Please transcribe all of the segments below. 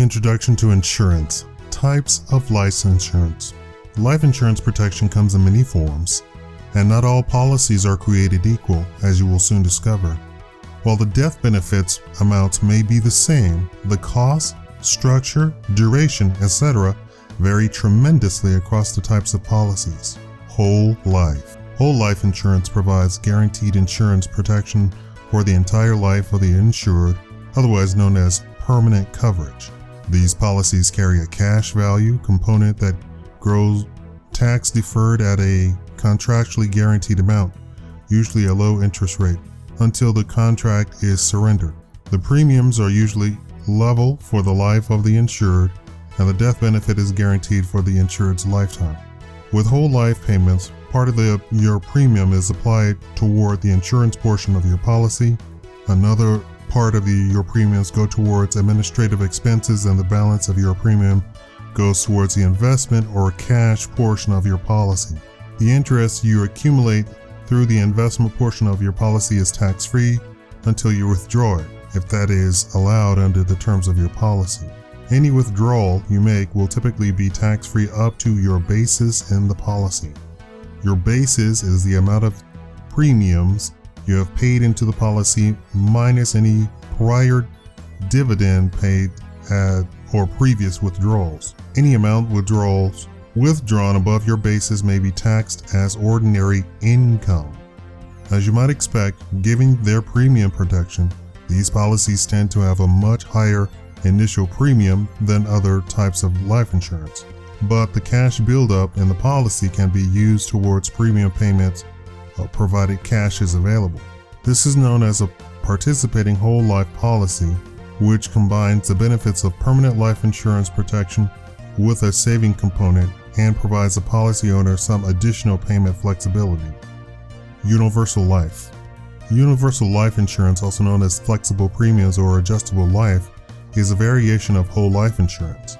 Introduction to Insurance. Types of life insurance. Life insurance protection comes in many forms, and not all policies are created equal, as you will soon discover. While the death benefits amounts may be the same, the cost, structure, duration, etc. vary tremendously across the types of policies. Whole life. Whole life insurance provides guaranteed insurance protection for the entire life of the insured, otherwise known as permanent coverage. These policies carry a cash value component that grows tax deferred at a contractually guaranteed amount, usually a low interest rate, until the contract is surrendered. The premiums are usually level for the life of the insured, and the death benefit is guaranteed for the insured's lifetime. With whole life payments, part of your premium is applied toward the insurance portion of your policy. Another part of your premiums go towards administrative expenses, and the balance of your premium goes towards the investment or cash portion of your policy. The interest you accumulate through the investment portion of your policy is tax-free until you withdraw it, if that is allowed under the terms of your policy. Any withdrawal you make will typically be tax-free up to your basis in the policy. Your basis is the amount of premiums you have paid into the policy minus any prior dividend paid or previous withdrawals. Any amount withdrawn above your basis may be taxed as ordinary income. As you might expect, given their premium protection, these policies tend to have a much higher initial premium than other types of life insurance. But the cash buildup in the policy can be used towards premium payments provided cash is available. This is known as a participating whole life policy, which combines the benefits of permanent life insurance protection with a saving component and provides the policy owner some additional payment flexibility. Universal life. Universal life insurance, also known as flexible premiums or adjustable life, is a variation of whole life insurance.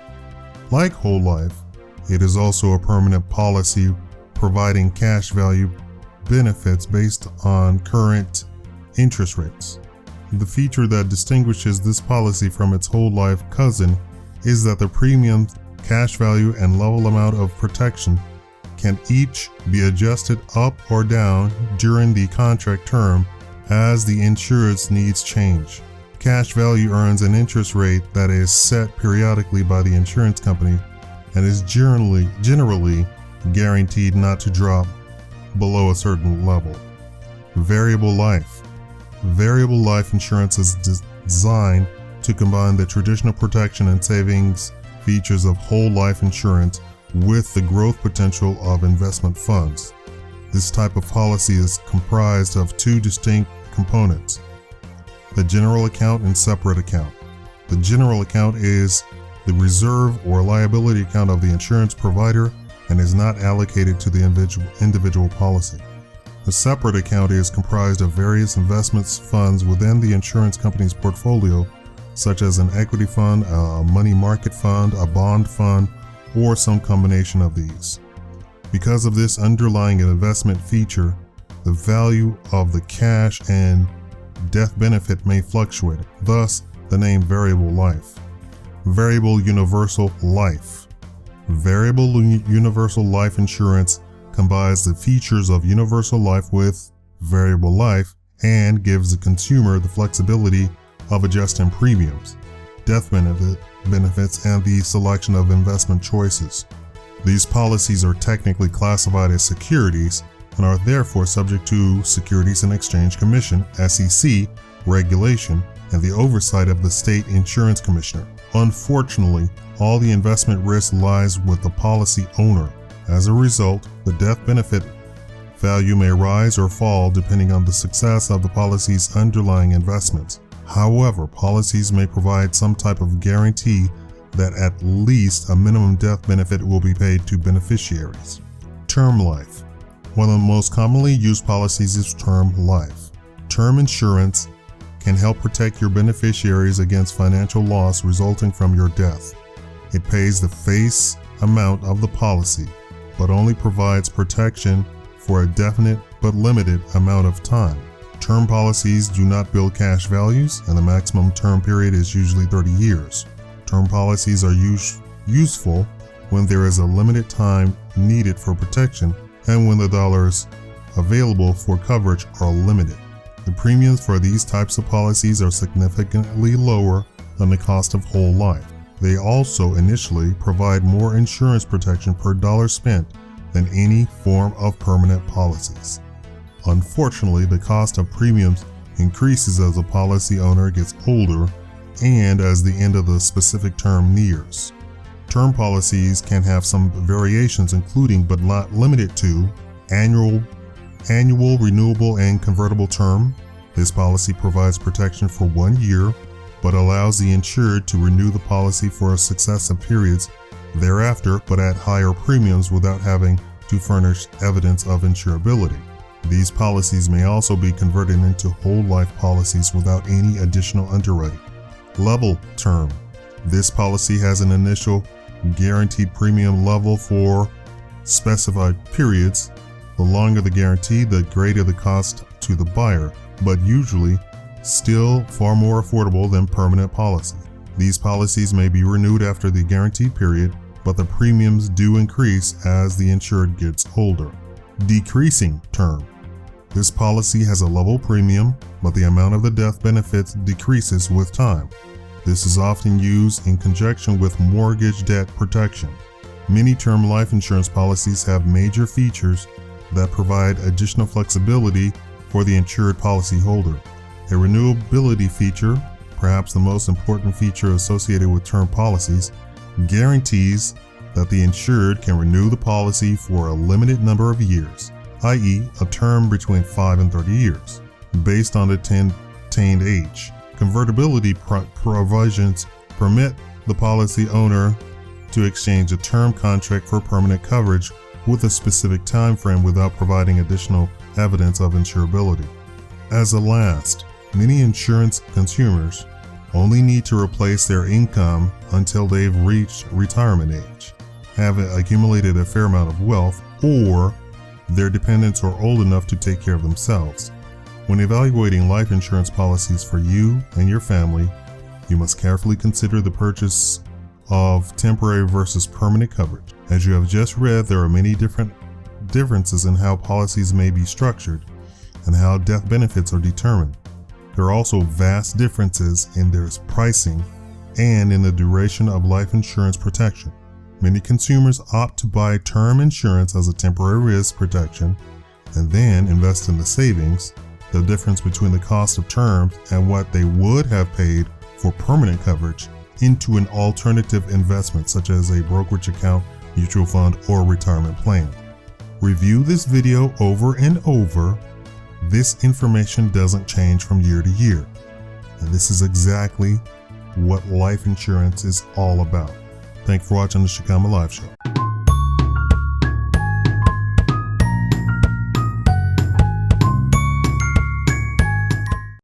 Like whole life, it is also a permanent policy providing cash value benefits based on current interest rates. The feature that distinguishes this policy from its whole life cousin is that the premium, cash value, and level amount of protection can each be adjusted up or down during the contract term as the insured's needs change. Cash value earns an interest rate that is set periodically by the insurance company and is generally guaranteed not to drop below a certain level. Variable life. Variable life insurance is designed to combine the traditional protection and savings features of whole life insurance with the growth potential of investment funds. This type of policy is comprised of two distinct components: the general account and separate account. The general account is the reserve or liability account of the insurance provider and is not allocated to the individual policy. The separate account is comprised of various investment funds within the insurance company's portfolio, such as an equity fund, a money market fund, a bond fund, or some combination of these. Because of this underlying investment feature, the value of the cash and death benefit may fluctuate, thus the name variable life. Variable universal life. Variable universal life insurance combines the features of universal life with variable life and gives the consumer the flexibility of adjusting premiums, death benefits, and the selection of investment choices. These policies are technically classified as securities and are therefore subject to Securities and Exchange Commission (SEC) regulation and the oversight of the State Insurance Commissioner. Unfortunately, all the investment risk lies with the policy owner. As a result, the death benefit value may rise or fall depending on the success of the policy's underlying investments. However, policies may provide some type of guarantee that at least a minimum death benefit will be paid to beneficiaries. Term life. One of the most commonly used policies is term life. Term insurance can help protect your beneficiaries against financial loss resulting from your death. It pays the face amount of the policy, but only provides protection for a definite but limited amount of time. Term policies do not build cash values, and the maximum term period is usually 30 years. Term policies are useful when there is a limited time needed for protection and when the dollars available for coverage are limited. The premiums for these types of policies are significantly lower than the cost of whole life. They also initially provide more insurance protection per dollar spent than any form of permanent policies. Unfortunately, the cost of premiums increases as a policy owner gets older and as the end of the specific term nears. Term policies can have some variations, including but not limited to annual, renewable, and convertible term. This policy provides protection for 1 year, but allows the insured to renew the policy for successive periods thereafter, but at higher premiums without having to furnish evidence of insurability. These policies may also be converted into whole life policies without any additional underwriting. Level term. This policy has an initial guaranteed premium level for specified periods. The longer the guarantee, the greater the cost to the buyer, but usually still far more affordable than permanent policy. These policies may be renewed after the guaranteed period, but the premiums do increase as the insured gets older. Decreasing term. This policy has a level premium, but the amount of the death benefits decreases with time. This is often used in conjunction with mortgage debt protection. Many term life insurance policies have major features that provide additional flexibility for the insured policyholder. A renewability feature, perhaps the most important feature associated with term policies, guarantees that the insured can renew the policy for a limited number of years, i.e., a term between 5 and 30 years, based on the attained age. Convertibility provisions permit the policy owner to exchange a term contract for permanent coverage with a specific time frame without providing additional evidence of insurability. As a last, many insurance consumers only need to replace their income until they've reached retirement age, have accumulated a fair amount of wealth, or their dependents are old enough to take care of themselves. When evaluating life insurance policies for you and your family, you must carefully consider the purchase of temporary versus permanent coverage. As you have just read, there are many differences in how policies may be structured and how death benefits are determined. There are also vast differences in their pricing and in the duration of life insurance protection. Many consumers opt to buy term insurance as a temporary risk protection and then invest in the savings, the difference between the cost of terms and what they would have paid for permanent coverage, into an alternative investment such as a brokerage account, mutual fund, or retirement plan. Review this video over and over. This information doesn't change from year to year, and this is exactly what life insurance is all about. Thank you for watching the Shikama Live Show.